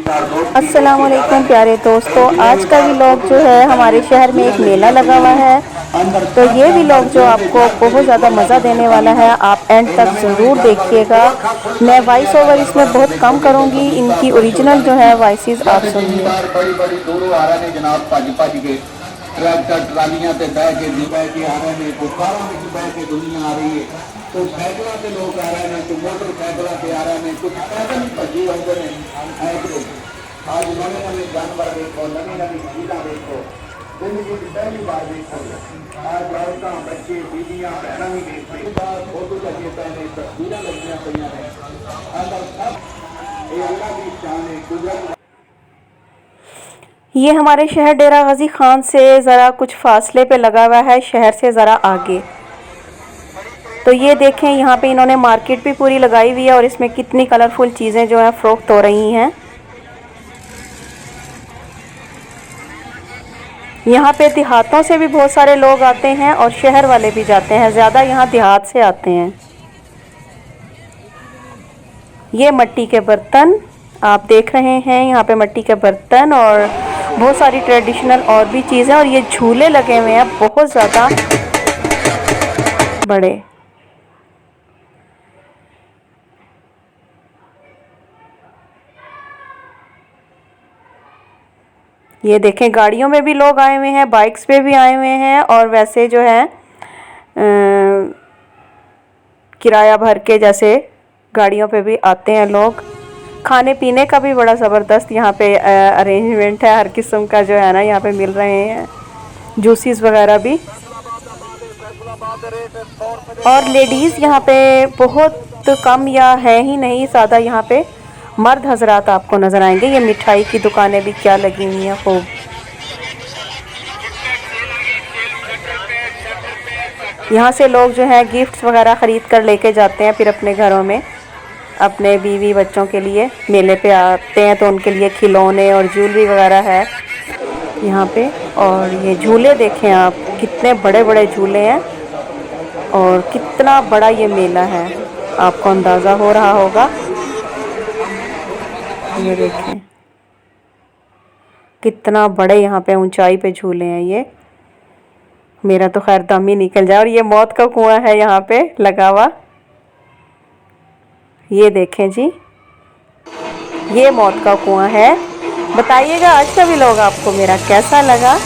अस्सलाम वालेकुम प्यारे दोस्तों, आज का व्लॉग जो है हमारे शहर में एक मेला लगा हुआ है। तो ये व्लॉग जो आपको बहुत ज़्यादा मज़ा देने वाला है, आप एंड तक ज़रूर देखिएगा। मैं वॉइस ओवर इसमें बहुत कम करूँगी, इनकी ओरिजिनल जो है वॉइसेस आप सुनिए। ट्रैक्टर ट्रालियां ते बह के आ रहे हैं, तो कारों में बह के दुनिया आ रही है, तो साइकिलों से लोग आ रहे हैं, तो मोटरसाइकिलों से आ रहे हैं, कुछ पैदल ही भजे होते हैं। आज नवे नवे जानवर देखो, नवी नवी चीज़ा देखो, जिंदगी की पहली बार देखो। आज औरतां बच्चे बीबियां बहना भी देखते, फोटो लगे पहने, तस्वीरें लगियां पई हैं, अंदर सब ये अल्लाह की शान है, कुदरत। ये हमारे शहर डेरा गाजी खान से ज़रा कुछ फासले पे लगा हुआ है, शहर से ज़रा आगे। तो ये देखें, यहाँ पे इन्होंने मार्केट भी पूरी लगाई हुई है और इसमें कितनी कलरफुल चीज़ें जो हैं फ़रोख्त हो रही हैं। यहाँ पे देहातों से भी बहुत सारे लोग आते हैं और शहर वाले भी जाते हैं, ज़्यादा यहाँ देहात से आते हैं। ये मिट्टी के बर्तन आप देख रहे हैं, यहाँ पे मिट्टी के बर्तन और बहुत सारी ट्रेडिशनल और भी चीज़ें, और ये झूले लगे हुए हैं बहुत ज़्यादा बड़े। ये देखें, गाड़ियों में भी लोग आए हुए हैं, बाइक्स पे भी आए हुए हैं, और वैसे जो है किराया भर के जैसे गाड़ियों पे भी आते हैं लोग। खाने पीने का भी बड़ा ज़बरदस्त यहाँ पे अरेंजमेंट है, हर किस्म का जो है ना यहाँ पे मिल रहे हैं, जूसेस वगैरह भी। और लेडीज़ यहाँ पे बहुत कम या है ही नहीं, ज़्यादा यहाँ पे मर्द हजरात आपको नज़र आएंगे। ये मिठाई की दुकानें भी क्या लगी हुई हैं खूब। यहाँ से लोग जो है गिफ्ट्स वगैरह ख़रीद कर लेके जाते हैं फिर अपने घरों में, अपने बीवी बच्चों के लिए। मेले पे आते हैं तो उनके लिए खिलौने और ज्वेलरी वगैरह है यहाँ पे। और ये झूले देखें आप, कितने बड़े बड़े झूले हैं और कितना बड़ा ये मेला है, आपको अंदाज़ा हो रहा होगा। ये देखें कितना बड़े यहाँ पे ऊंचाई पे झूले हैं। ये मेरा तो खैर दम ही निकल जाए। और ये मौत का कुआं है यहाँ पे लगा हुआ, ये देखें जी, ये मौत का कुआं है। बताइएगा आज का व्लॉग आपको मेरा कैसा लगा।